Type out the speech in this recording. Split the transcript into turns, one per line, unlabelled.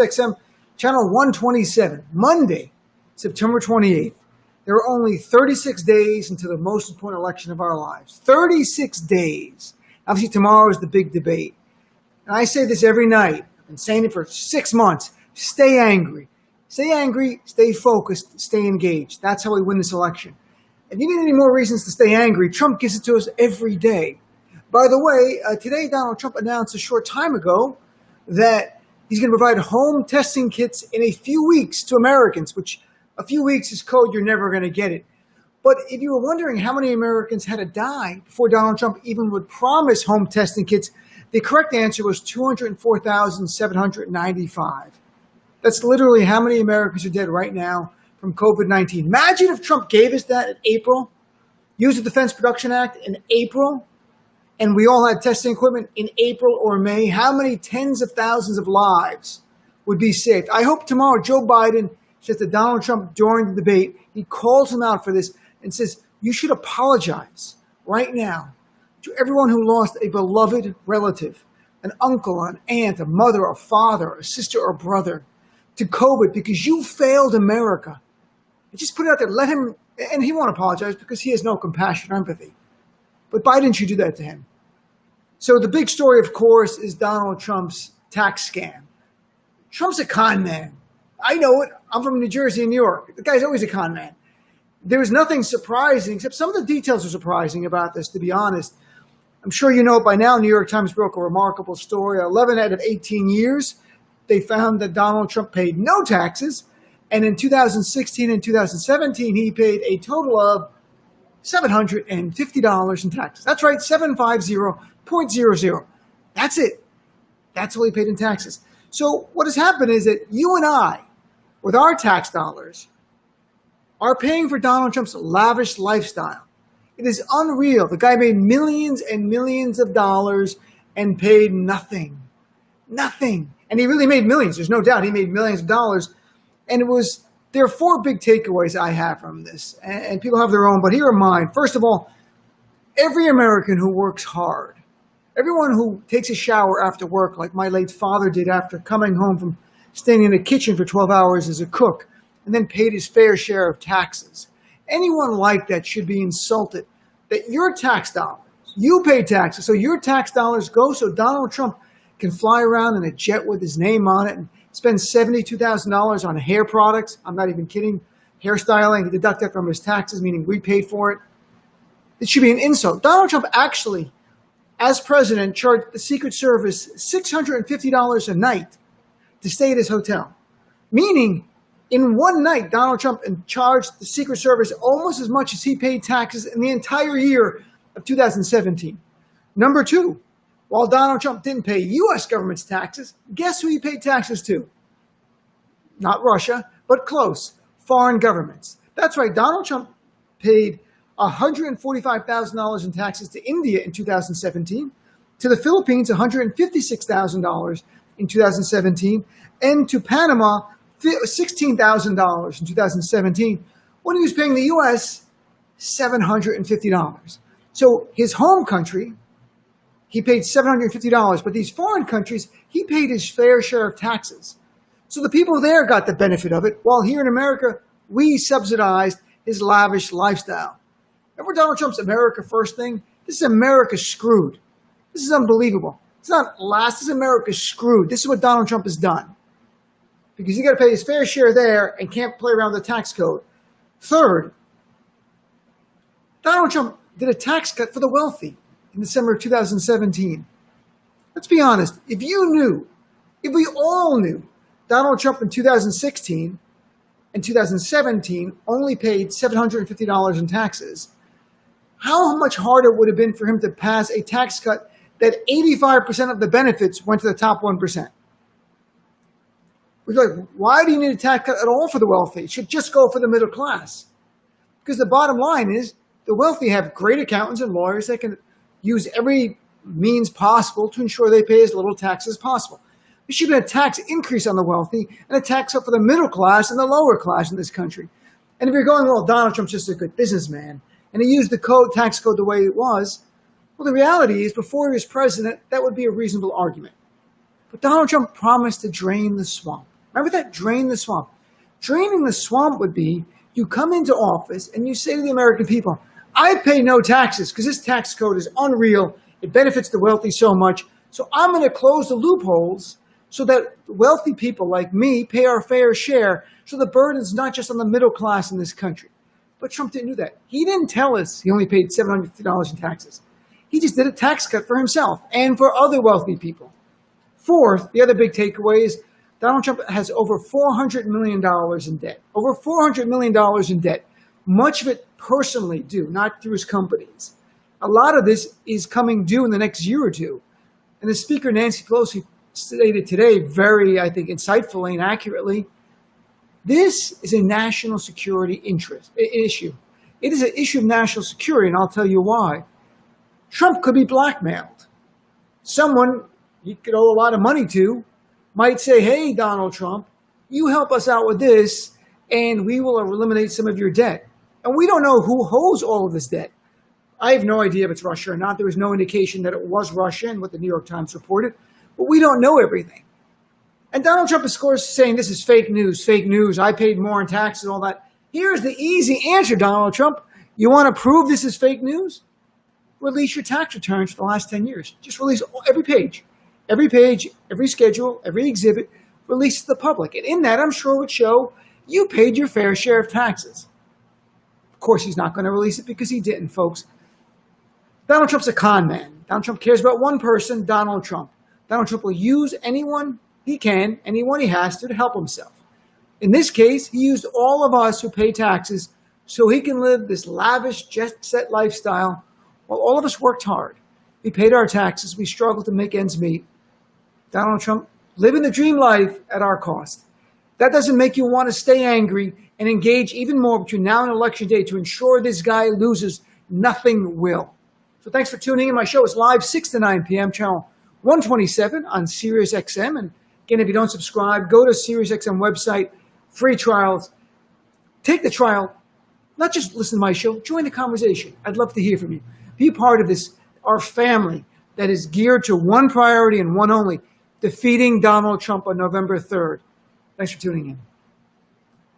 XM, channel 127, Monday, September 28th. There are only 36 days until the most important election of our lives. 36 days. Obviously, tomorrow is the big debate. And I say this every night. I've been saying it for 6 months. Stay angry. Stay angry, stay focused, stay engaged. That's how we win this election. If you need any more reasons to stay angry, Trump gives it to us every day. By the way, today Donald Trump announced a short time ago that he's going to provide home testing kits in a few weeks to Americans, which a few weeks is code you're never going to get it. But if you were wondering how many Americans had to die before Donald Trump even would promise home testing kits, the correct answer was 204,795. That's literally how many Americans are dead right now from COVID-19. Imagine if Trump gave us that in April, used the Defense Production Act in April, and we all had testing equipment in April or May. How many tens of thousands of lives would be saved? I hope tomorrow Joe Biden says to Donald Trump during the debate, he calls him out for this and says, you should apologize right now to everyone who lost a beloved relative, an uncle, an aunt, a mother, a father, a sister, or brother to COVID because you failed America. And just put it out there, let him, and he won't apologize because he has no compassion or empathy. But Biden should do that to him. So the big story, of course, is Donald Trump's tax scam. Trump's a con man. I know it. I'm from New Jersey and New York. The guy's always a con man. There was nothing surprising, except some of the details are surprising about this, to be honest. I'm sure you know it by now. New York Times broke a remarkable story. 11 out of 18 years, they found that Donald Trump paid no taxes. And in 2016 and 2017, he paid a total of $750 in taxes. That's right, 750.00. That's it. That's all he paid in taxes. So what has happened is that you and I, with our tax dollars, are paying for Donald Trump's lavish lifestyle. It is unreal. The guy made millions and millions of dollars and paid nothing. Nothing. And he really made millions. There's no doubt he made millions of dollars. And there are four big takeaways I have from this. And people have their own, but here are mine. First of all, every American who works hard, everyone who takes a shower after work, like my late father did after coming home from staying in a kitchen for 12 hours as a cook, and then paid his fair share of taxes. Anyone like that should be insulted that your tax dollars, you pay taxes, so your tax dollars go so Donald Trump can fly around in a jet with his name on it and spend $72,000 on hair products. I'm not even kidding. Hairstyling, he deduct that from his taxes, meaning we paid for it. It should be an insult. Donald Trump actually, as president, charged the Secret Service $650 a night to stay at his hotel. Meaning, in one night, Donald Trump charged the Secret Service almost as much as he paid taxes in the entire year of 2017. Number two, while Donald Trump didn't pay U.S. government's taxes, guess who he paid taxes to? Not Russia, but close. Foreign governments. That's right, Donald Trump paid $145,000 in taxes to India in 2017, to the Philippines $156,000 in 2017, and to Panama $16,000 in 2017, when he was paying the U.S. $750. So his home country, he paid $750, but these foreign countries, he paid his fair share of taxes. So the people there got the benefit of it, while here in America, we subsidized his lavish lifestyle. Remember Donald Trump's America First thing? This is America screwed. This is unbelievable. It's not last, this is America screwed. This is what Donald Trump has done. Because you got to pay his fair share there and can't play around with the tax code. Third, Donald Trump did a tax cut for the wealthy in December of 2017. Let's be honest. If we all knew, Donald Trump in 2016 and 2017 only paid $750 in taxes, how much harder it would have been for him to pass a tax cut that 85% of the benefits went to the top 1%. We're like, why do you need a tax cut at all for the wealthy? It should just go for the middle class. Because the bottom line is the wealthy have great accountants and lawyers that can use every means possible to ensure they pay as little tax as possible. There should be a tax increase on the wealthy and a tax up for the middle class and the lower class in this country. And if you're going, well, Donald Trump's just a good businessman, and he used the tax code the way it was, well, the reality is before he was president, that would be a reasonable argument. But Donald Trump promised to drain the swamp. Remember that? Drain the swamp. Draining the swamp would be you come into office and you say to the American people, I pay no taxes because this tax code is unreal. It benefits the wealthy so much. So I'm going to close the loopholes so that wealthy people like me pay our fair share so the burden is not just on the middle class in this country. But Trump didn't do that. He didn't tell us he only paid $750 in taxes. He just did a tax cut for himself and for other wealthy people. Fourth, the other big takeaway is Donald Trump has over $400 million in debt. Over $400 million in debt. Much of it personally due, not through his companies. A lot of this is coming due in the next year or two. And the Speaker, Nancy Pelosi, stated today very, I think, insightfully and accurately, this is a national security issue. It is an issue of national security, and I'll tell you why. Trump could be blackmailed. Someone he could owe a lot of money to might say, hey, Donald Trump, you help us out with this, and we will eliminate some of your debt. And we don't know who holds all of this debt. I have no idea if it's Russia or not. There was no indication that it was Russia and what the New York Times reported. But we don't know everything. And Donald Trump is, of course, saying this is fake news, I paid more in taxes and all that. Here's the easy answer, Donald Trump. You want to prove this is fake news? Release your tax returns for the last 10 years. Just release every page, every schedule, every exhibit, release to the public. And in that, I'm sure it would show you paid your fair share of taxes. Of course, he's not going to release it because he didn't, folks. Donald Trump's a con man. Donald Trump cares about one person, Donald Trump. Donald Trump will use anyone he can, anyone he has to help himself. In this case, he used all of us who pay taxes so he can live this lavish, jet-set lifestyle while all of us worked hard. We paid our taxes. We struggled to make ends meet. Donald Trump living the dream life at our cost. That doesn't make you want to stay angry and engage even more between now and Election Day to ensure this guy loses. Nothing will. So thanks for tuning in. My show is live 6 to 9 p.m. channel 127 on SiriusXM. And again, if you don't subscribe, go to SiriusXM website, free trials. Take the trial. Not just listen to my show, join the conversation. I'd love to hear from you. Be part of this, our family that is geared to one priority and one only, defeating Donald Trump on November 3rd. Thanks for tuning in.